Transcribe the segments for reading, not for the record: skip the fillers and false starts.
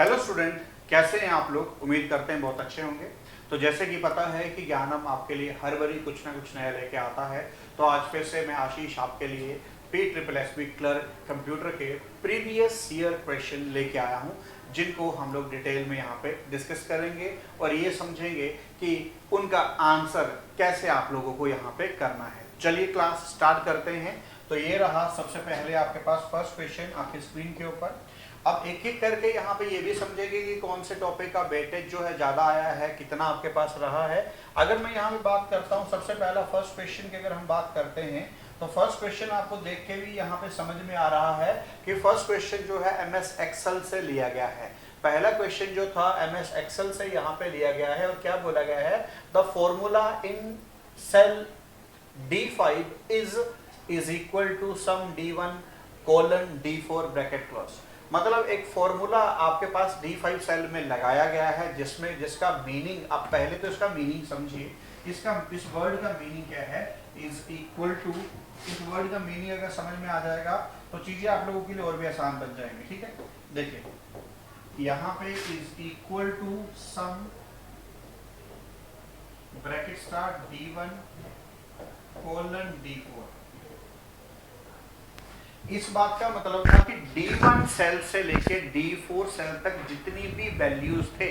Hello student, कैसे हैं आप लोग? उम्मीद करते हैं बहुत अच्छे होंगे। तो जैसे कि पता है कि ज्ञानम आपके लिए हर बारी कुछ ना कुछ नया लेके आता है, तो आज फिर से मैं आशीष आपके लिए PSSB क्लर्क कंप्यूटर के प्रीवियस ईयर क्वेश्चन लेके आया हूं, जिनको हम लोग डिटेल में यहाँ पे डिस्कस करेंगे और ये समझेंगे कि उनका आंसर कैसे आप लोगों को यहाँ पे करना है। चलिए क्लास स्टार्ट करते हैं। तो ये रहा सबसे पहले आपके पास फर्स्ट क्वेश्चन आपकी स्क्रीन के ऊपर। अब एक एक करके यहाँ पे ये भी समझेंगे कि कौन से टॉपिक का वेटेज जो है ज़्यादा आया है, कितना आपके पास रहा है। अगर मैं यहाँ पे बात करता हूँ सबसे पहला फर्स्ट क्वेश्चन की अगर हम बात करते हैं, तो फर्स्ट क्वेश्चन आपको देख के भी यहाँ पे समझ में आ रहा है कि फर्स्ट क्वेश्चन जो है MS एक्सेल से लिया गया है। पहला क्वेश्चन जो था MS एक्सेल से यहाँ पे लिया गया है और क्या बोला गया है, the formula in cell D5 is equal to sum D1 colon D4 bracket close. मतलब एक फॉर्मूला आपके पास D5 सेल में लगाया गया है जिसका मीनिंग, आप पहले तो इसका मीनिंग समझिए। इस वर्ड का मीनिंग क्या है, इज इक्वल टू। इस वर्ड का मीनिंग अगर समझ में आ जाएगा तो चीजें आप लोगों के लिए और भी आसान बन जाएंगी। ठीक है, देखिए यहाँ पे is equal to sum bracket start D1 colon D4। इस बात का मतलब था कि D1 सेल से लेके D4 सेल तक जितनी भी वैल्यूज थे,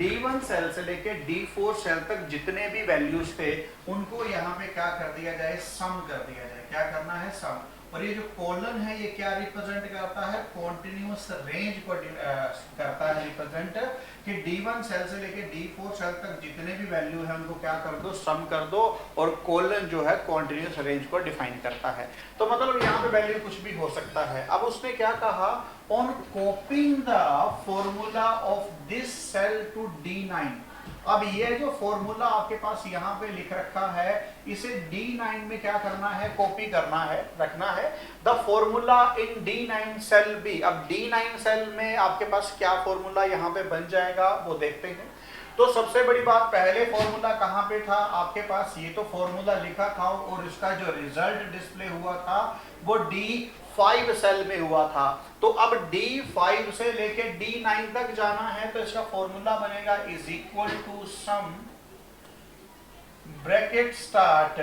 D1 सेल से लेके D4 सेल तक जितने भी वैल्यूज थे, उनको यहाँ पे क्या कर दिया जाए, सम कर दिया जाए। क्या करना है, सम। और ये जो कॉलन है ये क्या रिप्रेजेंट करता है, कॉन्टिन्यूअस रेंज को करता है रिप्रेजेंट, कि D1 सेल से लेके D4 सेल तक जितने भी वैल्यू है उनको क्या कर दो, सम कर दो। और कॉलन जो है कॉन्टिन्यूअस रेंज को डिफाइन करता है। तो मतलब यहाँ पे वैल्यू कुछ भी हो सकता है। अब उसने क्या कहा, on copying the formula of this cell to D9। अब ये जो फॉर्मूला आपके पास यहाँ पे लिख रखा है, इसे D9 में क्या करना है, कॉपी करना है, रखना है। The formula in D9 cell be. अब D9 सेल में आपके पास क्या फॉर्मूला यहाँ पे बन जाएगा वो देखते हैं। तो सबसे बड़ी बात, पहले फॉर्मूला कहाँ पे था आपके पास, ये तो फॉर्मूला लिखा था और इसका जो रिजल्ट डिस्प्ले हुआ था वो D5 सेल में हुआ था। तो अब D5 से लेके D9 तक जाना है, तो इसका फॉर्मूला बनेगा is equal to sum bracket start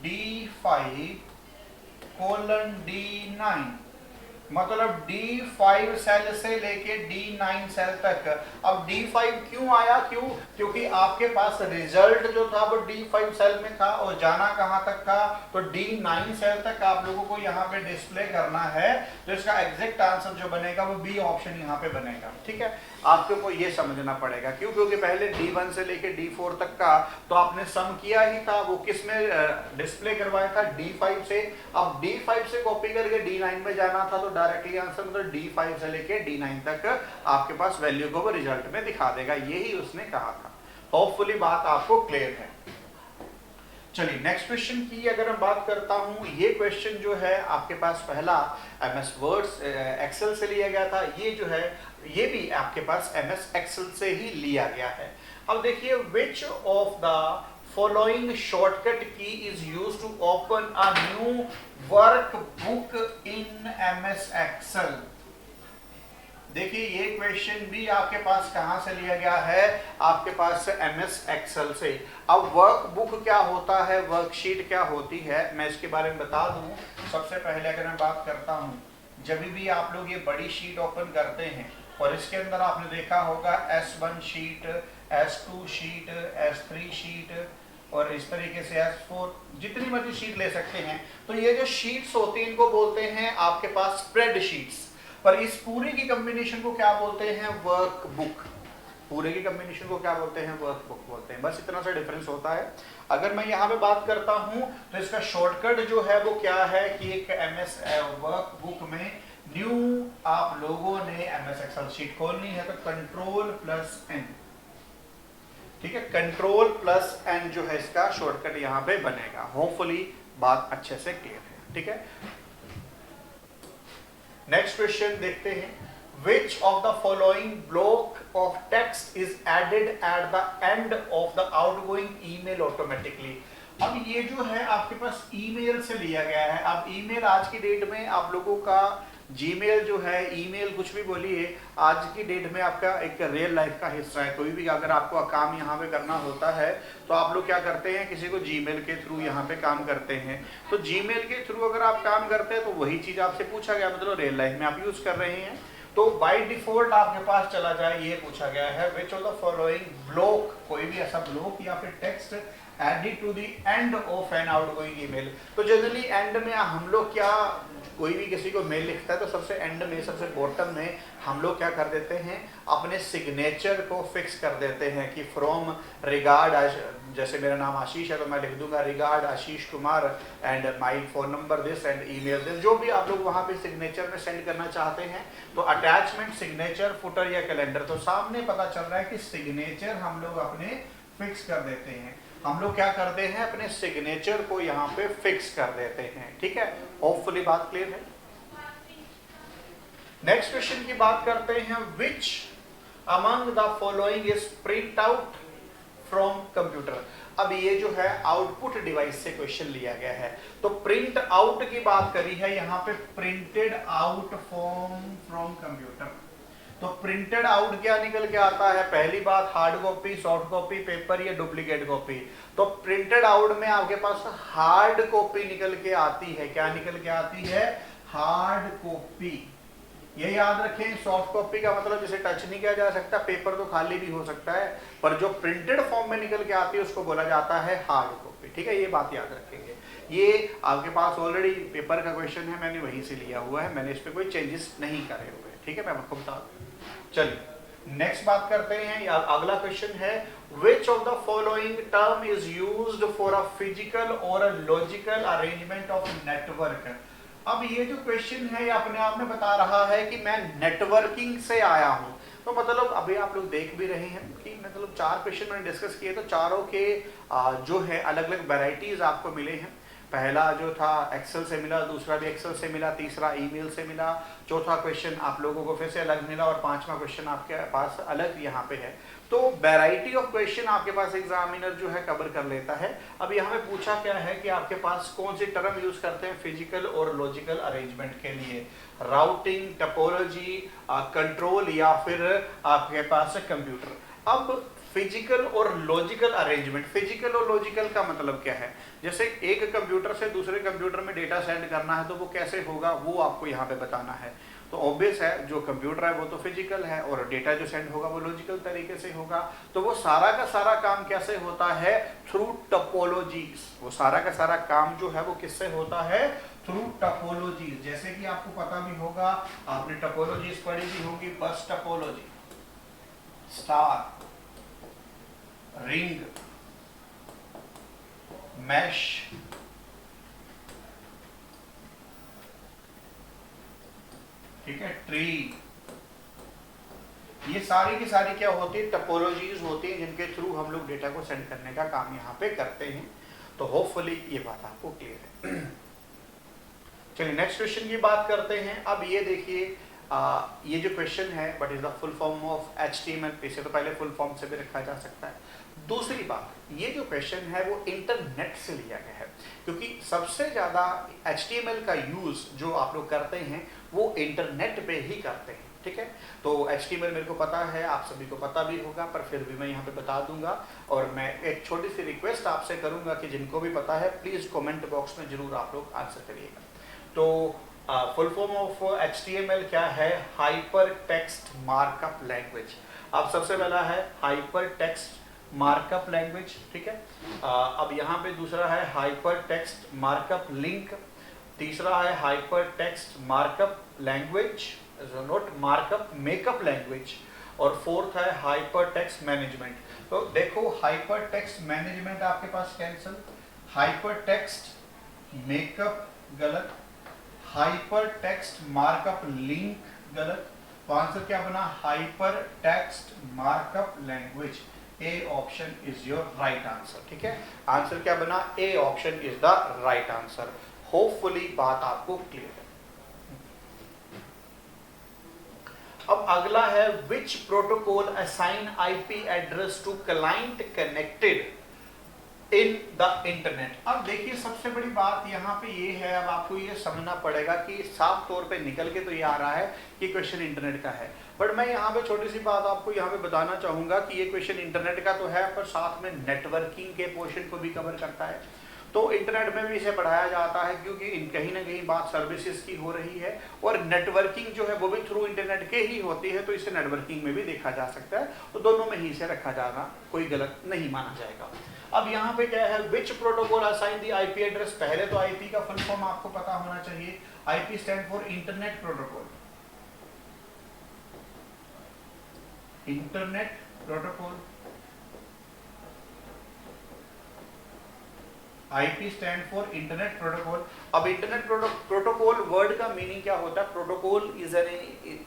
D5 colon D9। मतलब D5 सेल से लेके D9 सेल तक। अब D5 क्यों आया, क्योंकि आपके पास रिजल्ट जो था वो D5 सेल में था और जाना कहां तक था, तो D9 सेल तक आप लोगों को यहाँ पे डिस्प्ले करना है। तो इसका एग्जैक्ट आंसर जो बनेगा वो बी ऑप्शन यहाँ पे बनेगा। ठीक है, आपको ये समझना पड़ेगा। क्यों? क्योंकि पहले D1 से लेके D4 तक का तो आपने सम किया ही था, वो किस में डिस्प्ले करवाया था, D5 से। अब D5 से कॉपी करके D9 में जाना था, तो डायरेक्टली आंसर मतलब D5 से लेके D9 तक आपके पास वैल्यू को वो रिजल्ट में दिखा देगा। यही उसने कहा था। होपफुली बात आपको क्लियर है। चलिए नेक्स्ट क्वेश्चन की अगर मैं बात करता हूं, ये क्वेश्चन जो है आपके पास पहला MS वर्ड एक्सेल से लिया गया था। ये जो है ये भी आपके पास MS एक्सेल से ही लिया गया है। अब देखिए, which of the following shortcut key is used to open a new workbook in MS Excel. देखिए ये क्वेश्चन भी आपके पास कहां से लिया गया है, आपके पास से MS एक्सेल से। अब वर्कबुक क्या होता है, वर्कशीट क्या होती है, मैं इसके बारे में बता दूं। सबसे पहले अगर मैं बात करता हूं, जब भी आप लोग ये बड़ी शीट ओपन करते हैं और इसके अंदर आपने देखा होगा S1 sheet, S2 sheet, S3 sheet और इस तरीके से S4, जितनी मर्जी शीट ले सकते हैं। तो ये जो शीट्स होती हैं इनको बोलते हैं आपके पास स्प्रेड शीट्स। पर इस पूरे की कॉम्बिनेशन को क्या बोलते हैं, वर्कबुक। पूरे की कॉम्बिनेशन को क्या बोलते हैं, वर्कबुक बोलते हैं। बस इतना सा डिफरेंस होता है। अगर मैं यहाँ पे बात करता हूँ तो इसका शॉर्टकट जो है वो क्या है कि एक MS वर्कबुक में न्यू आप लोगों ने MS एक्सेल शीट खोलनी है तो Ctrl+N। ठीक है, Ctrl+N जो है इसका शॉर्टकट यहाँ पे बनेगा। होपफुली बात अच्छे से क्लियर है। ठीक है, नेक्स्ट क्वेश्चन देखते हैं। Which of the following block of text is added at the end of the outgoing email automatically? अब ये जो है आपके पास ईमेल से लिया गया है। अब ईमेल आज की डेट में आप लोगों का जीमेल जो है, ईमेल, कुछ भी बोलिए, आज की डेट में आपका एक रियल लाइफ का हिस्सा है। कोई भी अगर आपको काम यहाँ पे करना होता है तो आप लोग क्या करते हैं, किसी को जीमेल के थ्रू यहाँ पे काम करते हैं। तो जीमेल के थ्रू अगर आप काम करते हैं तो वही चीज आपसे पूछा गया, मतलब रियल लाइफ में आप यूज कर रहे हैं। तो बाय डिफॉल्ट आपके पास चला जाए, ये पूछा गया है which of the following block, कोई भी ऐसा ब्लॉक या फिर text added to the end of an outgoing email. तो जनरली एंड में हम लोग क्या, कोई भी किसी को मेल लिखता है तो सबसे एंड में, सबसे बॉटम में हम लोग क्या कर देते हैं, अपने सिग्नेचर को फिक्स कर देते हैं कि फ्रॉम रिगार्ड, जैसे मेरा नाम आशीष है तो मैं लिख दूंगा regard Ashish Kumar and my phone number this and email this. जो भी आप लोग वहां पे सिग्नेचर में सेंड करना चाहते हैं तो अटैचमेंट सिग्नेचर फुटर या कैलेंडर, तो सामने पता चल रहा है कि सिग्नेचर हम लोग अपने फिक्स कर देते हैं। हम लोग क्या करते हैं, अपने सिग्नेचर को यहाँ पे फिक्स कर देते हैं। ठीक है, होपफुली बात क्लियर है। नेक्स्ट क्वेश्चन की बात करते हैं, which among the following is print out from computer. अब ये जो है आउटपुट डिवाइस से क्वेश्चन लिया गया है, तो प्रिंट आउट की बात करी है यहाँ पे, प्रिंटेड आउट फ्रॉम कंप्यूटर। तो प्रिंटेड आउट क्या निकल के आता है, पहली बात hard copy, soft copy, paper या डुप्लीकेट कॉपी। तो प्रिंटेड आउट में आपके पास हार्ड कॉपी निकल के आती है। क्या निकल के आती है, हार्ड कॉपी। ये याद रखें, सॉफ्ट कॉपी का मतलब जिसे टच नहीं किया जा सकता, पेपर तो खाली भी हो सकता है, पर जो प्रिंटेड फॉर्म में निकल के आती है उसको बोला जाता है हार्ड कॉपी। ठीक है, ये बात याद रखेंगे। ये आपके पास ऑलरेडी पेपर का क्वेश्चन है, मैंने वहीं से लिया हुआ है, मैंने इस पर कोई चेंजेस नहीं करे हुए। ठीक है, मैं आपको बता दूं। चलिए नेक्स्ट बात करते हैं, अगला क्वेश्चन है, which of the following term is used for a physical और a logical arrangement of network. अब ये जो क्वेश्चन है ये अपने आप में बता रहा है कि मैं नेटवर्किंग से आया हूं। तो मतलब अभी आप लोग देख भी रहे हैं कि मतलब 4 क्वेश्चन मैंने डिस्कस किए, तो चारों के जो है अलग अलग वेराइटीज आपको मिले हैं। पहला जो था एक्सेल से मिला, दूसरा भी एक्सेल से मिला, तीसरा ईमेल से मिला, चौथा क्वेश्चन आप लोगों को फिर से अलग मिला और पांचवा क्वेश्चन आपके पास अलग यहाँ पे है। तो वैरायटी ऑफ क्वेश्चन आपके पास एग्जामिनर जो है कवर कर लेता है। अब यहाँ पे पूछा क्या है कि आपके पास कौन सी टर्म यूज करते हैं फिजिकल और लॉजिकल अरेंजमेंट के लिए, राउटिंग, टपोलॉजी, कंट्रोल या फिर आपके पास कंप्यूटर। अब फिजिकल और लॉजिकल अरेंजमेंट, फिजिकल और लॉजिकल का मतलब क्या है, जैसे एक कंप्यूटर से दूसरे कंप्यूटर में डेटा सेंड करना है तो वो कैसे होगा वो आपको यहाँ पे बताना है। तो ऑब्वियस है जो कंप्यूटर है वो तो फिजिकल है और डेटा जो सेंड होगा वो लॉजिकल तरीके से होगा। तो वो सारा का सारा काम कैसे होता है, थ्रू टपोलॉजीज। वो सारा का सारा काम जो है वो किससे होता है, थ्रू टपोलॉजीज। जैसे कि आपको पता भी होगा, आपने टपोलॉजीज पढ़ी भी होगी, बस टपोलॉजी, स्टार, रिंग, मैश, ठीक है, ट्री, ये सारी की सारी क्या होती है, टपोलॉजीज होती हैं जिनके थ्रू हम लोग डेटा को सेंड करने का काम यहाँ पे करते हैं। तो होपफुली ये बात आपको क्लियर है। चलिए नेक्स्ट क्वेश्चन की बात करते हैं। अब ये देखिए, ये जो क्वेश्चन है, what is the full form of HTML, इसे तो पहले फुल फॉर्म से भी रखा जा सकता है। दूसरी बात, ये जो क्वेश्चन है वो इंटरनेट से लिया गया है, क्योंकि सबसे ज्यादा HTML का यूज जो आप लोग करते हैं वो इंटरनेट पे ही करते हैं। ठीक है, तो HTML मेरे को पता है, आप सभी को पता भी होगा, पर फिर भी मैं यहाँ पे बता दूंगा। और मैं एक छोटी सी रिक्वेस्ट आपसे करूंगा कि जिनको भी पता है प्लीज कमेंट बॉक्स में जरूर आप लोग आंसर करिएगा। तो फुल फॉर्म ऑफ HTML क्या है, हाइपर टेक्स्ट मार्कअप लैंग्वेज। अब सबसे पहला है हाइपर टेक्स्ट मार्कअप लैंग्वेज। ठीक है, अब यहाँ पे दूसरा है हाइपर टेक्स्ट मार्कअप लिंक, तीसरा है hyper text markup language, note markup makeup language, और फोर्थ है हाइपर टेक्स्ट मैनेजमेंट। तो देखो हाइपर टेक्स्ट मैनेजमेंट आपके पास कैंसिल, हाइपर टेक्स्ट मेकअप गलत, हाइपर टेक्स्ट मार्कअप लिंक गलत। तो आंसर क्या बना, hyper text markup language. A option is your right answer. ठीक है, आंसर क्या बना, A option is the right answer. Hopefully बात आपको क्लियर है। अब अगला है, विच protocol assign IP address to client connected in the internet. अब देखिए सबसे बड़ी बात यहाँ पे ये है, अब आपको ये समझना पड़ेगा कि साफ तौर पे निकल के तो ये आ रहा है कि क्वेश्चन इंटरनेट का है, बट मैं यहाँ पे छोटी सी बात आपको यहाँ पे बताना चाहूंगा कि ये क्वेश्चन इंटरनेट का तो है, पर साथ में नेटवर्किंग के पोर्शन को भी कवर करता है। तो इंटरनेट में भी इसे बढ़ाया जाता है, क्योंकि कहीं ना कहीं बात सर्विसेज की हो रही है, और नेटवर्किंग जो है वो भी थ्रू इंटरनेट के ही होती है, तो इसे नेटवर्किंग में भी देखा जा सकता है। तो दोनों में ही इसे रखा जाना कोई गलत नहीं माना जाएगा। अब यहाँ पे क्या है, विच protocol assign the IP address. पहले तो आईपी का फुल फॉर्म आपको पता होना चाहिए। IP stand for internet protocol, internet protocol. IP stand for internet protocol. अब इंटरनेट प्रोटोकॉल वर्ड का मीनिंग क्या होता है? Protocol is an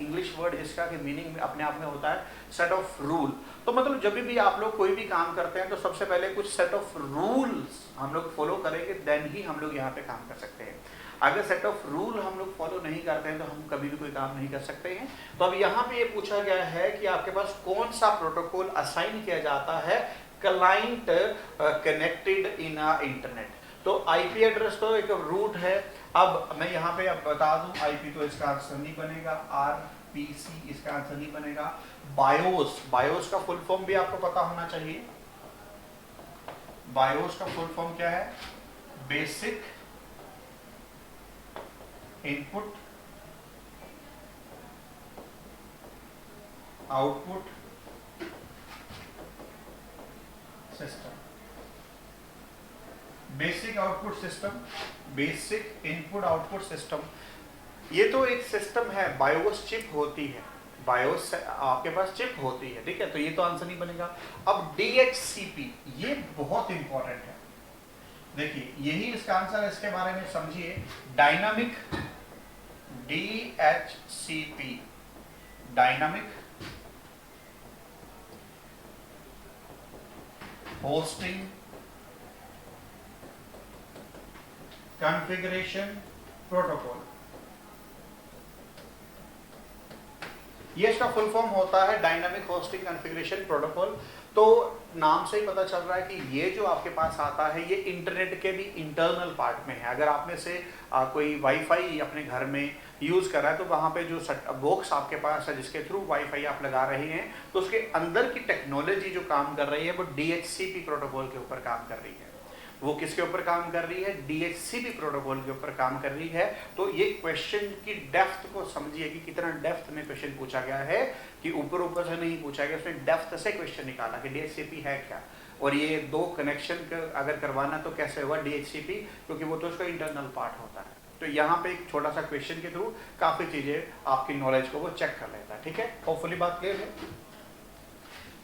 English word जिसका कि मीनिंग अपने आप में होता है सेट ऑफ रूल। तो मतलब जब भी आप लोग कोई भी काम करते हैं तो सबसे पहले कुछ सेट ऑफ रूल्स हम लोग फॉलो करेंगे, देन ही हम लोग यहाँ पे काम कर सकते हैं। अगर सेट ऑफ रूल हम लोग फॉलो नहीं करते हैं तो हम कभी भी कोई काम नहीं कर सकते हैं। तो अब यहाँ पे ये पूछा गया है कि आपके पास कौन सा प्रोटोकॉल असाइन किया जाता है क्लाइंट कनेक्टेड इन इंटरनेट। तो आईपी एड्रेस तो एक रूट है। अब मैं यहाँ पे अब बता दूं, आईपी तो इसका आंसर नहीं बनेगा, आरपीसी इसका आंसर नहीं बनेगा। बायोस, बायोस का फुल फॉर्म भी आपको पता होना चाहिए। बायोस का फुल फॉर्म क्या है? Basic input output system. Basic output system, basic input output system, ये तो एक सिस्टम है। बायोस चिप होती है, बायोस आपके पास चिप होती है, ठीक है, तो ये तो आंसर नहीं बनेगा। अब DHCP ये बहुत इंपॉर्टेंट है, देखिए यही इसका आंसर है, इसके बारे में समझिए। Dynamic DHCP, dynamic hosting configuration protocol, ये इसका फुल फॉर्म होता है डायनामिक होस्टिंग कॉन्फ़िगरेशन प्रोटोकॉल। तो नाम से ही पता चल रहा है कि ये जो आपके पास आता है ये इंटरनेट के भी इंटरनल पार्ट में है। अगर आप में से कोई वाईफाई अपने घर में यूज़ कर रहा है तो वहाँ पे जो बॉक्स आपके पास है जिसके थ्रू वाईफाई आप लगा रहे हैं, तो उसके अंदर की टेक्नोलॉजी जो काम कर रही है वो DHCP प्रोटोकॉल के ऊपर काम कर रही है। वो किसके ऊपर काम कर रही है? DHCP प्रोटोकॉल के ऊपर काम कर रही है। तो ये क्वेश्चन की डेप्थ को समझिए कि कितना डेप्थ में क्वेश्चन पूछा गया है, कि ऊपर ऊपर से नहीं पूछा गया, उसने डेप्थ से क्वेश्चन निकाला कि DHCP है क्या, और ये दो कनेक्शन अगर करवाना तो कैसे होगा DHCP, क्योंकि वो तो उसका इंटरनल पार्ट होता है। तो यहाँ पे एक छोटा सा क्वेश्चन के थ्रू काफी चीजें आपकी नॉलेज को वो चेक कर लेता है, ठीक है। होपफुली बात क्लियर है।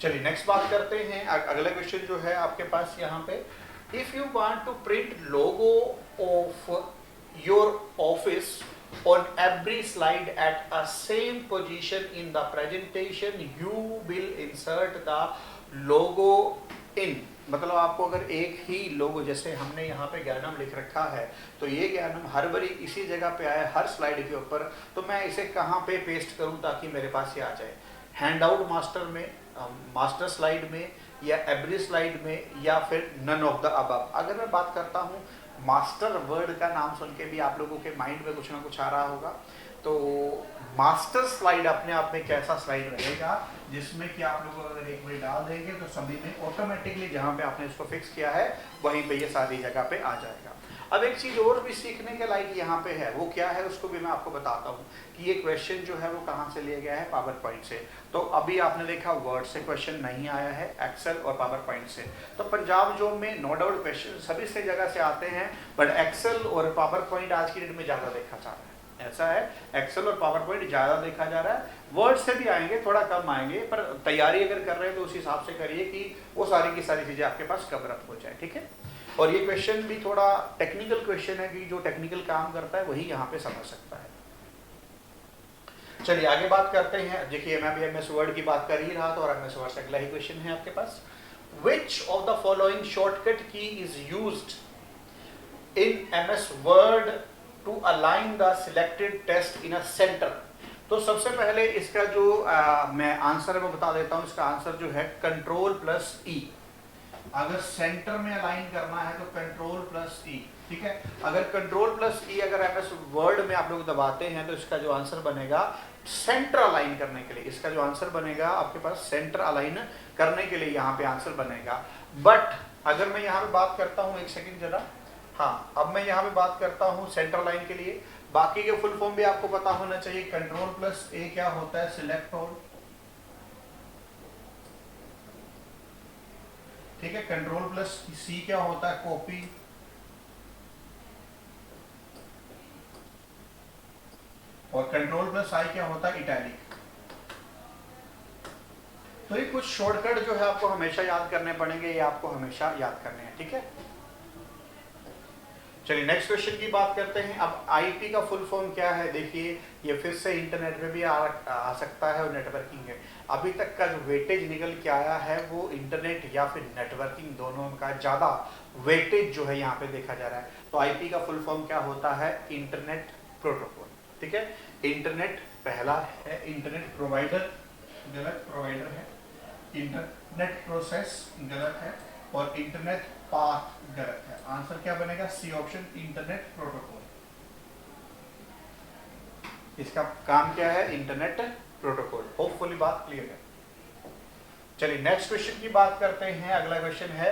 चलिए नेक्स्ट बात करते हैं। अगला क्वेश्चन जो है आपके पास यहाँ पे, if you want to print logo of your office on every slide at a same position in the presentation, you will insert the logo in। मतलब आपको अगर एक ही लोगो, जैसे हमने यहाँ पे ज्ञानम लिख रखा है, तो ये ज्ञानम हर बारी इसी जगह पे आए हर स्लाइड के ऊपर, तो मैं इसे कहाँ पे पेस्ट करूँ ताकि मेरे पास ये आ जाए? हैंड आउट मास्टर में, मास्टर स्लाइड में, या एवरी स्लाइड में, या फिर नन ऑफ द अबव। अगर मैं बात करता हूँ मास्टर वर्ड का नाम सुन के भी आप लोगों के माइंड में कुछ ना कुछ आ रहा होगा, तो मास्टर स्लाइड अपने आप में कैसा स्लाइड रहेगा जिसमें कि आप लोग अगर एक बार डाल देंगे तो सभी में ऑटोमेटिकली जहाँ पे आपने इसको फिक्स किया है वहीं पे ये सारी जगह पे आ जाएगा। अब एक चीज और भी सीखने के लायक यहाँ पे है, वो क्या है उसको भी मैं आपको बताता हूँ कि ये क्वेश्चन जो है वो कहाँ से लिया गया है, पावर पॉइंट से। तो अभी आपने देखा वर्ड से क्वेश्चन नहीं आया है, एक्सेल और पावर पॉइंट से। तो पंजाब जॉब में नो डाउट क्वेश्चन सभी से जगह से आते हैं, बट एक्सेल और पावर पॉइंट आज की डेट में ज्यादा देखा जा रहा है। ऐसा है, एक्सेल और पावर पॉइंट ज्यादा देखा जा रहा है। वर्ड से भी आएंगे, थोड़ा कम आएंगे, पर तैयारी अगर कर रहे हैं तो उस हिसाब से करिए कि वो सारी की सारी चीजें आपके पास कवर अप हो जाए, ठीक है। और ये क्वेश्चन भी थोड़ा टेक्निकल क्वेश्चन है कि जो टेक्निकल काम करता है वही यहाँ पे समझ सकता है। चलिए आगे बात करते हैं। देखिए मैं भी एमएस वर्ड की बात कर ही रहा था और एमएस वर्ड से अगला ही क्वेश्चन है आपके पास। Which of the following shortcut key is used in MS Word to align the selected text in a center? तो सबसे पहले इसका जो मैं आंसर है वो बता देता हूँ। इसका आंसर जो है Ctrl+E। अगर सेंटर में अलाइन करना है तो कंट्रोल प्लस ई, ठीक है। अगर कंट्रोल प्लस ई अगर एमएस वर्ड में आप लोग दबाते हैं तो इसका जो आंसर बनेगा सेंटर अलाइन करने के लिए, इसका जो आंसर बनेगा आपके पास सेंटर अलाइन करने के लिए यहाँ पे आंसर बनेगा। बट अगर मैं यहाँ पे बात करता हूँ, एक सेकंड जरा, हाँ अब मैं यहाँ पे बात करता हूँ सेंटर लाइन के लिए, बाकी के फुल फॉर्म भी आपको पता होना चाहिए। कंट्रोल प्लस ए क्या होता है, सिलेक्ट ऑल, ठीक है। कंट्रोल प्लस सी क्या होता है, कॉपी, और कंट्रोल प्लस आई क्या होता है, इटैलिक। तो ये कुछ शॉर्टकट जो है आपको हमेशा याद करने पड़ेंगे, ये आपको हमेशा याद करने हैं, ठीक है। चलिए नेक्स्ट क्वेश्चन की बात करते हैं। अब आईपी का फुल फॉर्म क्या है, देखिए ये फिर से इंटरनेट में भी आ सकता है और नेटवर्किंग है। अभी तक का जो वेटेज निकल के आया है वो इंटरनेट या फिर नेटवर्किंग दोनों का ज़्यादा वेटेज जो है यहाँ पे देखा जा रहा है। तो आईपी का फुल फॉर्म क्या होता है, इंटरनेट प्रोटोकॉल, ठीक है। इंटरनेट पहला है, इंटरनेट प्रोवाइडर गलत, प्रोवाइडर है। इंटरनेट प्रोसेस गलत है, और इंटरनेट पाथ गलत है। आंसर क्या बनेगा, सी ऑप्शन, इंटरनेट प्रोटोकॉल। इसका काम क्या है, इंटरनेट प्रोटोकॉल। होपफुली बात क्लियर है। चलिए नेक्स्ट क्वेश्चन की बात करते हैं। अगला क्वेश्चन है,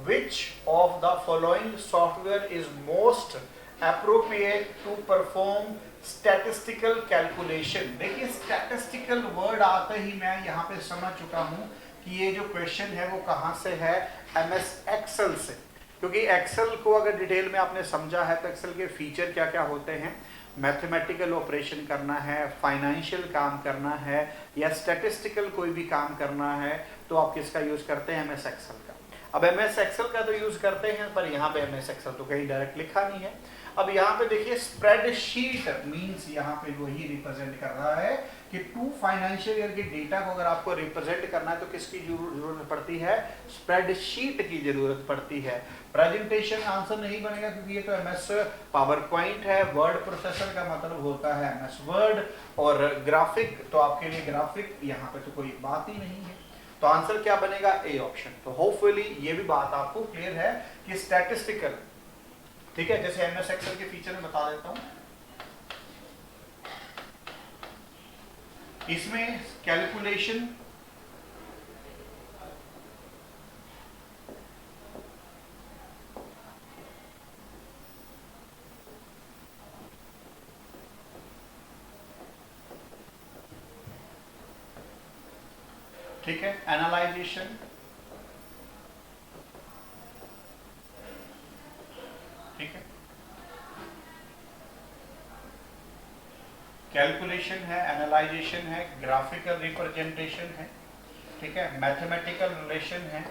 which of the following software is most appropriate to perform statistical calculation. देखिए स्टैटिस्टिकल वर्ड आते ही मैं यहाँ पे समझ चुका हूँ कि ये जो क्वेश्चन है वो कहाँ से है, एमएस एक्सेल से। क्योंकि एक्सेल को अगर डिटेल में आपने समझा है तो एक्सेल के फीचर क्या क्या होते हैं, मैथमेटिकल ऑपरेशन करना है, फाइनेंशियल काम करना है, या स्टैटिस्टिकल कोई भी काम करना है तो आप किसका यूज़ करते हैं, एमएस एक्सेल का। अब एमएस एक्सेल का तो यूज़ करते हैं, पर यहाँ पे एमएस एक्सेल तो कहीं डायरेक्ट लिखा नहीं है। अब यहाँ पे देखिए स्प्रेडशीट मींस यहाँ पे वही रिप्रेजेंट कर रहा है कि 2 फाइनेंशियल ईयर के डेटा को अगर आपको रिप्रेजेंट करना है तो किसकी जरूरत पड़ती है, स्प्रेडशीट की जरूरत पड़ती है। प्रेजेंटेशन आंसर नहीं बनेगा क्योंकि ये तो एमएस पावर पॉइंट है। वर्ड प्रोसेसर का मतलब होता है एमएस वर्ड, और ग्राफिक तो आपके लिए ग्राफिक यहाँ पे तो कोई बात ही नहीं है। तो आंसर क्या बनेगा, ए ऑप्शन। तो होपफुली ये भी बात आपको क्लियर है कि स्टैटिस्टिकल, ठीक है, जैसे एमएस एक्सेल के फीचर में बता देता हूं, इसमें कैलकुलेशन, ठीक है, एनालाइजेशन, ठीक है, कैलकुलेशन है, एनालाइजेशन है, ग्राफिकल रिप्रेजेंटेशन है, ठीक है, मैथमेटिकल रिलेशन है,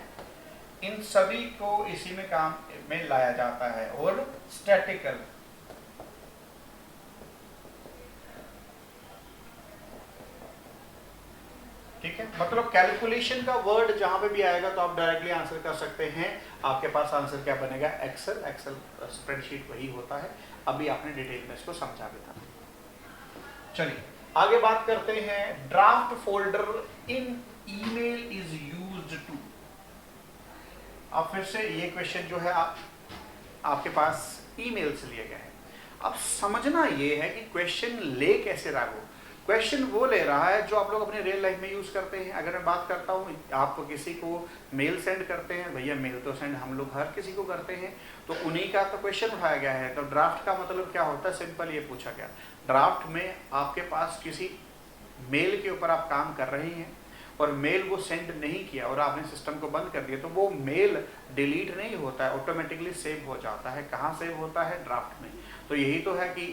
इन सभी को इसी में काम में लाया जाता है। और स्टैटिकल, ठीक है, मतलब कैलकुलेशन का वर्ड जहां पे भी आएगा तो आप डायरेक्टली आंसर कर सकते हैं। आपके पास आंसर क्या बनेगा, एक्सेल। एक्सेल स्प्रेडशीट वही होता है, अभी आपने डिटेल में इसको समझा भी था। चलिए आगे बात करते हैं, draft folder in email is used to. अब फिर से ये क्वेश्चन जो है आपके पास ईमेल से लिया गया है। अब समझना ये है कि क्वेश्चन ले कैसे रहा हो। क्वेश्चन वो ले रहा है जो आप लोग अपने रियल लाइफ में यूज करते हैं। अगर मैं बात करता हूँ, आप किसी को मेल सेंड करते हैं, भैया मेल तो सेंड हम लोग हर किसी को करते हैं, तो उन्हीं का तो क्वेश्चन उठाया गया है। तो ड्राफ्ट का मतलब क्या होता है, सिंपल ये पूछा गया, ड्राफ्ट में आपके पास किसी मेल के ऊपर आप काम कर रहे हैं और मेल वो सेंड नहीं किया और आपने सिस्टम को बंद कर दिया, तो वो मेल डिलीट नहीं होता है, ऑटोमेटिकली सेव हो जाता है। कहाँ सेव होता है, ड्राफ्ट में। तो यही तो है कि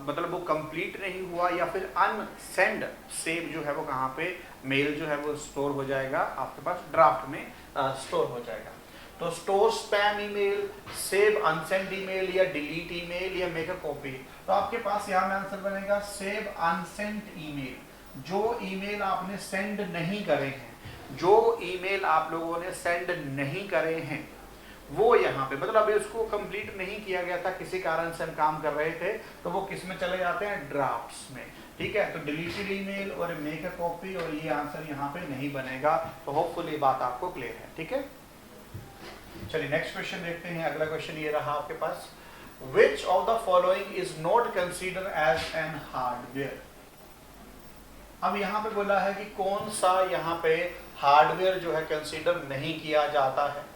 मतलब वो कंप्लीट नहीं हुआ या फिर अनसेंड सेव जो है वो कहाँ पे, मेल जो है वो स्टोर हो जाएगा आपके पास, ड्राफ्ट में स्टोर हो जाएगा। तो store spam email, save unsent email, या डिलीट ईमेल, या मेक अ कॉपी। तो आपके पास यहाँ में आंसर बनेगा सेव अनसेंट ईमेल। जो ईमेल आपने सेंड नहीं करे हैं, जो ईमेल आप लोगों ने सेंड नहीं करे हैं वो यहाँ पे, मतलब अभी उसको कंप्लीट नहीं किया गया था, किसी कारण से हम काम कर रहे थे, तो वो किस में चले जाते हैं, ड्राफ्ट्स में। ठीक है, तो डिलीटेड ईमेल और मेक अ कॉपी, और ये आंसर यहाँ पे नहीं बनेगा। तो होपफुली बात आपको क्लियर है। ठीक है, चलिए नेक्स्ट क्वेश्चन देखते हैं। अगला क्वेश्चन ये रहा आपके पास, which of the following is not consider as an hardware. अब यहाँ पे बोला है कि कौन सा यहाँ पे हार्डवेयर जो है कंसीडर नहीं किया जाता है।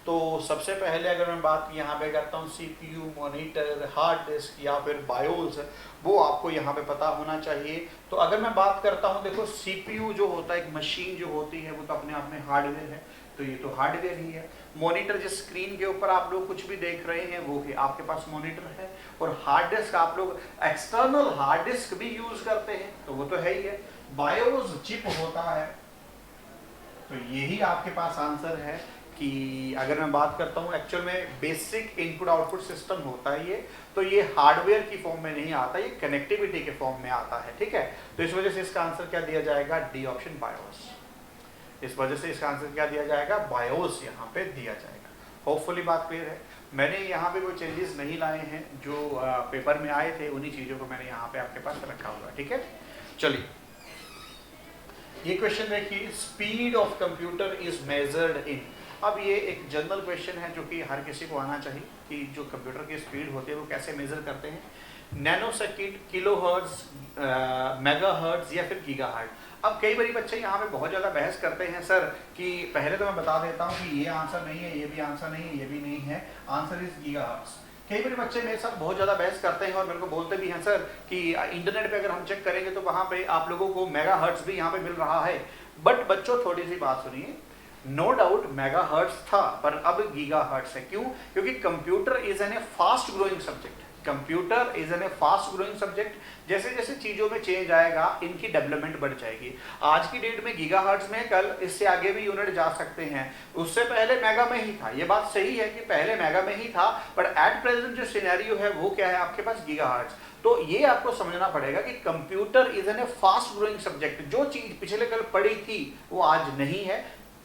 तो सबसे पहले अगर मैं बात यहाँ पे करता हूँ सीपीयू, मॉनिटर, हार्ड डिस्क या फिर बायोस, वो आपको यहाँ पे पता होना चाहिए। तो अगर मैं बात करता हूँ, देखो सीपीयू जो होता है, एक मशीन जो होती है, वो तो अपने आप में हार्डवेयर है, तो ये तो हार्डवेयर ही है। मॉनिटर जिस स्क्रीन के ऊपर आप लोग कुछ भी देख रहे हैं वो है आपके पास मॉनिटर है। और हार्ड डिस्क आप लोग एक्सटर्नल हार्ड डिस्क भी यूज करते हैं, तो वो तो है ही है। बायोस चिप होता है, तो यही आपके पास आंसर है। कि अगर मैं बात करता हूँ एक्चुअल में बेसिक इनपुट आउटपुट सिस्टम होता है ये, तो ये हार्डवेयर की फॉर्म में नहीं आता, ये कनेक्टिविटी के फॉर्म में आता है, ठीक है। तो इस वजह से इसका आंसर क्या दिया जाएगा, डी ऑप्शन बायोस। इस वजह से इसका आंसर क्या दिया जाएगा, बायोस यहाँ पे दिया जाएगा। होपफुली बात क्लियर है। मैंने यहाँ पे कोई चेंजेस नहीं लाए हैं, जो पेपर में आए थे उन्हीं चीजों को मैंने यहाँ पे आपके पास रखा हुआ है, ठीक है। चलिए ये क्वेश्चन देखिए, speed of computer is measured in. अब ये एक जनरल क्वेश्चन है जो कि हर किसी को आना चाहिए कि जो कंप्यूटर की स्पीड होती है वो कैसे मेजर करते हैं। Nano second, kilo hertz, mega hertz या फिर गीगा हर्ट्ज। अब कई बार बच्चे यहाँ पे बहुत ज़्यादा बहस करते हैं सर कि पहले तो मैं बता देता हूँ कि ये आंसर नहीं है, ये भी आंसर नहीं है, ये भी नहीं है, आंसर इज गीगा हर्ट्ज। कई बार बच्चे मेरे साथ बहुत ज़्यादा बहस करते हैं और मेरे को बोलते भी हैं सर कि इंटरनेट पे अगर हम चेक करेंगे तो वहाँ पे आप लोगों को मेगा हर्ट्ज भी यहाँ पे मिल रहा है। बट बच्चों थोड़ी सी बात सुनिए, नो डाउट मेगा हर्ट्ज था पर अब गीगा हर्ट्ज है। क्यों? क्योंकि computer is an a fast growing subject. Computer is an a fast growing subject. जैसे जैसे चीजों में चेंज आएगा इनकी डेवलपमेंट बढ़ जाएगी। आज की डेट में गीगा हर्ट्ज में, कल इससे आगे भी यूनिट जा सकते हैं। उससे पहले मेगा में ही था, ये बात सही है कि पहले मेगा में ही था, बट एट प्रेजेंट जो सिनेरियो है वो क्या है आपके पास, गीगा हर्ट्ज। तो ये आपको समझना पड़ेगा कि computer is an a fast growing subject. जो चीज पिछले कल पढ़ी थी वो आज नहीं है।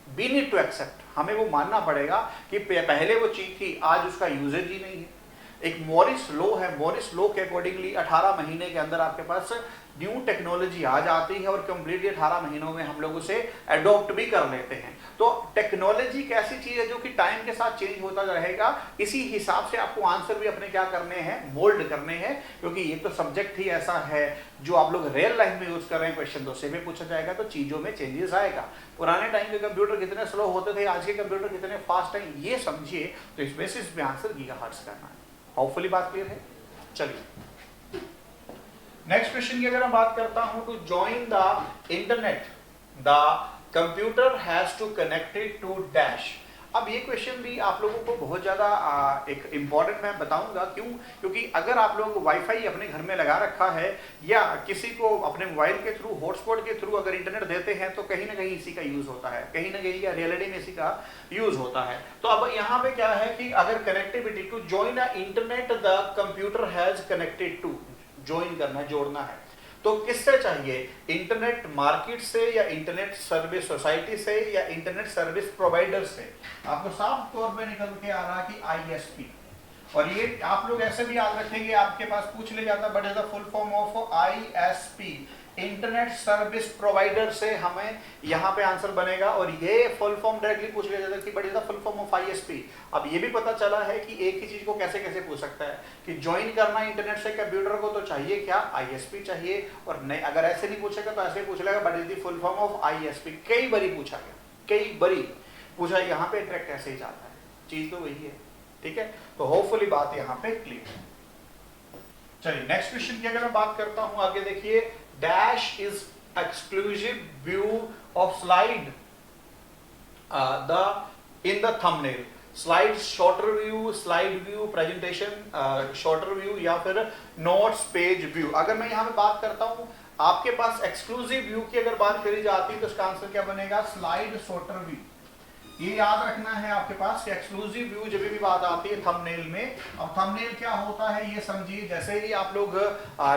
We need to accept, हमें वो मानना पड़ेगा कि पहले वो चीज थी, आज उसका यूजेज ही नहीं है। एक मॉरिस लॉ है, मॉरिस लॉ के अकॉर्डिंगली 18 महीने के अंदर आपके पास न्यू टेक्नोलॉजी आ जाती है और कंप्लीटली 18 महीनों में हम लोग उसे अडॉप्ट भी कर लेते हैं। तो टेक्नोलॉजी एक ऐसी चीज है जो कि टाइम के साथ चेंज होता रहेगा। इसी हिसाब से आपको आंसर भी अपने क्या करने हैं, मोल्ड करने हैं, क्योंकि ये तो सब्जेक्ट ही ऐसा है जो आप लोग रियल लाइफ में यूज कर रहे हैं। क्वेश्चन 2 से भी पूछा जाएगा तो चीजों में चेंजेस आएगा। पुराने टाइम के कंप्यूटर कितने स्लो होते थे, आज के कंप्यूटर कितने फास्ट हैं, ये समझिए। तो इस बेसिस पे आंसर गीगाहर्ट्ज करना है। होपफुली बात क्लियर है। चलिए नेक्स्ट क्वेश्चन की अगर मैं बात करता हूं, to join the internet the computer has to connected to dash. अब ये क्वेश्चन भी आप लोगों को बहुत ज़्यादा एक इम्पॉर्टेंट मैं बताऊंगा। क्यों? क्योंकि अगर आप लोग वाईफाई अपने घर में लगा रखा है या किसी को अपने मोबाइल के थ्रू, हॉटस्पॉट के थ्रू अगर इंटरनेट देते हैं तो कहीं ना कहीं इसी का यूज़ होता है, कहीं ना कहीं या रियलिटी में इसी का यूज़ होता है। तो अब यहाँ पे क्या है कि अगर connectivity to join a internet the computer has connected to, join करना है, जोड़ना है, तो किससे चाहिए? इंटरनेट मार्केट से या इंटरनेट सर्विस सोसाइटी से या इंटरनेट सर्विस प्रोवाइडर से? आपको साफ तौर पे निकल के आ रहा कि आईएसपी। और ये आप लोग ऐसे भी याद रखेंगे, आपके पास पूछ ले जाता but is the full form of ISP, internet service provider से हमें यहाँ पे आंसर बनेगा। और ये फुल फॉर्म डायरेक्टली पूछ लिया जाता है कि but is the full form of ISP. अब ये भी पता चला है कि एक ही चीज को कैसे कैसे पूछ सकता है कि ज्वाइन करना इंटरनेट से कंप्यूटर को, तो चाहिए क्या? आईएसपी चाहिए। और नहीं, अगर ऐसे नहीं पूछेगा तो ऐसे पूछ लेगा but is the full form of ISP. कई बारी पूछा गया, कई बारी पूछा, यहाँ पे ट्रैक कैसे ही जाता है, चीज तो वही है, ठीक है। तो होपफुली बात यहाँ पे क्लियर है। चलिए नेक्स्ट क्वेश्चन की अगर मैं बात करता हूं, आगे देखिए, dash is exclusive view of slide in the thumbnail. Slide shorter view, slide view, presentation shorter view या फिर नोट्स पेज व्यू। अगर मैं यहाँ पे बात करता हूं, आपके पास एक्सक्लूसिव व्यू की अगर बात करी जाती है तो इसका आंसर क्या बनेगा? Slide shorter view. ये याद रखना है आपके पास कि एक्सक्लूसिव व्यू जब भी बात आती है थंबनेल में। अब थंबनेल क्या होता है ये समझिए। जैसे ही आप लोग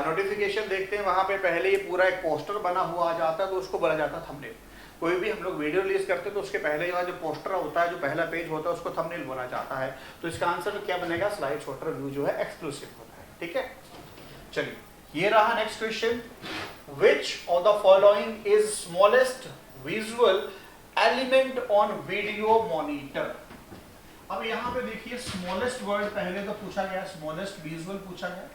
नोटिफिकेशन देखते हैं वहां पे पहले ये पूरा एक पोस्टर बना हुआ आ जाता है, तो उसको बोला जाता है थंबनेल। कोई भी हम लोग वीडियो रिलीज करते हैं तो उसके पहले जो पोस्टर होता है, जो पहला पेज होता है, उसको थंबनेल बोला जाता है। तो इसका आंसर क्या बनेगा? स्लाइड शॉर्टर व्यू जो है एक्सक्लूसिव होता है, ठीक है। चलिए ये रहा next question, which of the following is smallest visual element on video monitor. अब यहाँ पे देखिए स्मॉलेस्ट वर्ड पहले तो पूछा गया, स्मॉलेस्ट विजुअल पूछा गया,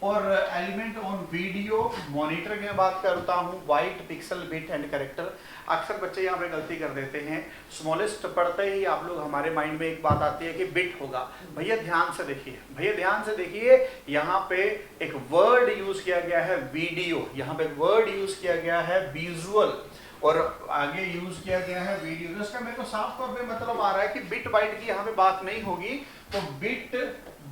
और एलिमेंट ऑन वीडियो मॉनिटर की मैं बात करता हूँ, white pixel bit and character. अक्सर बच्चे यहाँ पे गलती कर देते हैं, स्मॉलेस्ट पढ़ते ही आप लोग हमारे माइंड में एक बात आती है कि बिट होगा। भैया ध्यान से देखिए, भैया ध्यान से देखिए, यहाँ पे एक वर्ड यूज किया गया है वीडियो, यहाँ पे वर्ड यूज किया गया है विजुअल, और आगे यूज किया गया है वीडियो। इसका मेरे को साफ तौर पे मतलब आ रहा है कि बिट बाइट की यहाँ पे बात नहीं होगी, तो बिट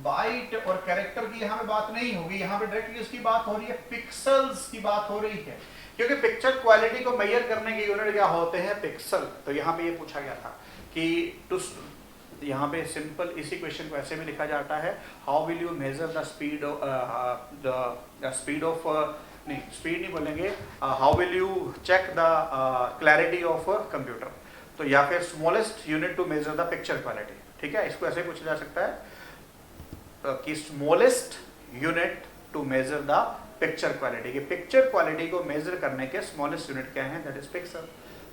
बाइट और कैरेक्टर की यहाँ पे बात नहीं होगी, यहाँ पे डायरेक्टली इसकी बात हो रही है, पिक्सल्स की बात हो रही है, क्योंकि पिक्चर क्वालिटी को मेजर करने के यूनिट क्या होते हैं, पिक्सल। तो यहाँ पे ये पूछा गया था कि टू, यहाँ पे सिंपल इसी क्वेश्चन को ऐसे में लिखा जाता है, how will you measure the speed the speed of, नहीं स्पीड नहीं बोलेंगे, how will you check the clarity of computer. तो या फिर smallest unit to measure the picture quality, ठीक है, इसको ऐसे पूछा जा सकता है कि smallest unit to measure the picture quality, कि पिक्चर क्वालिटी को मेजर करने के स्मॉलेस्ट यूनिट क्या है, दैट इज पिक्सल।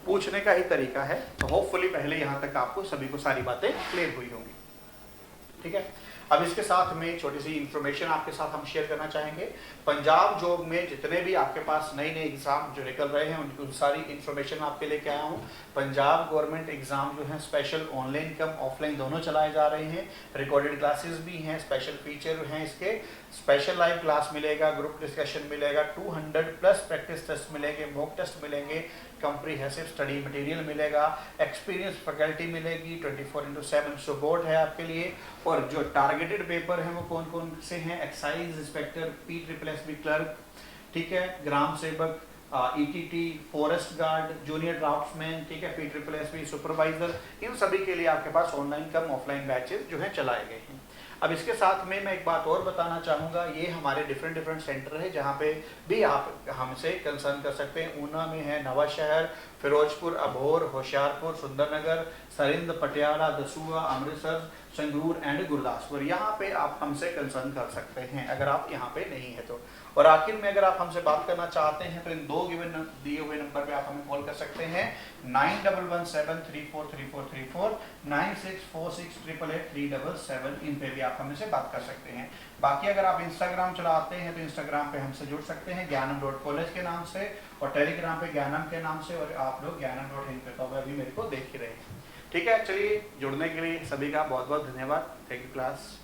पूछने का ही तरीका है। तो होपफुली पहले यहाँ तक आपको सभी को सारी बातें क्लियर हुई होंगी, ठीक है। अब इसके साथ में छोटी सी इंफॉर्मेशन आपके साथ हम शेयर करना चाहेंगे। पंजाब जॉब में जितने भी आपके पास नए नए एग्जाम जो निकल रहे हैं उनकी सारी इंफॉर्मेशन आपके लेके आया हूँ। पंजाब गवर्नमेंट एग्जाम जो है स्पेशल ऑनलाइन कम ऑफलाइन दोनों चलाए जा रहे हैं, रिकॉर्डेड क्लासेस भी हैं, स्पेशल फीचर हैं इसके, स्पेशल लाइव क्लास मिलेगा, ग्रुप डिस्कशन मिलेगा, 200+ प्रैक्टिस टेस्ट मिलेंगे, मॉक टेस्ट मिलेंगे, कंप्रीहेंसिव स्टडी मटेरियल मिलेगा, एक्सपीरियंस फैकल्टी मिलेगी, 24/7 सपोर्ट है आपके लिए। और जो टारगेटेड पेपर हैं वो कौन कौन से हैं, एक्साइज इंस्पेक्टर, PSSB क्लर्क, ठीक है, ग्राम सेवक, ETT, forest guard, junior draughtsman, ठीक है, PSSB सुपरवाइजर, इन सभी के लिए आपके पास ऑनलाइन कम ऑफलाइन बैचेस जो हैं चलाए गए हैं। अब इसके साथ में मैं एक बात और बताना चाहूँगा, ये हमारे डिफरेंट सेंटर है जहाँ पे भी आप हमसे कंसर्न कर सकते हैं। ऊना में है, नवा शहर, फिरोजपुर, अबोहर, होशियारपुर, सुंदरनगर, सरिंद, पटियाला, दसूहा, अमृतसर, संगरूर एंड गुरदासपुर। यहाँ पे आप हमसे कंसर्न कर सकते हैं अगर आप यहाँ पे नहीं है तो। और आखिर में अगर आप हमसे बात करना चाहते हैं तो इन दो गिवन दिए हुए नंबर पे आप हमें कॉल कर सकते हैं, 9117343434, 9646888377, इन पे भी आप हमसे बात कर सकते हैं। बाकी अगर आप इंस्टाग्राम चलाते हैं तो इंस्टाग्राम पे हमसे जुड़ सकते हैं ज्ञानम.कॉलेज के नाम से, और टेलीग्राम पे ज्ञानम के नाम से, और आप लोग ज्ञानम.इन पे तो अभी मेरे को देख ही रहे हैं, ठीक है। चलिए, जुड़ने के लिए सभी का बहुत बहुत धन्यवाद। Thank you class.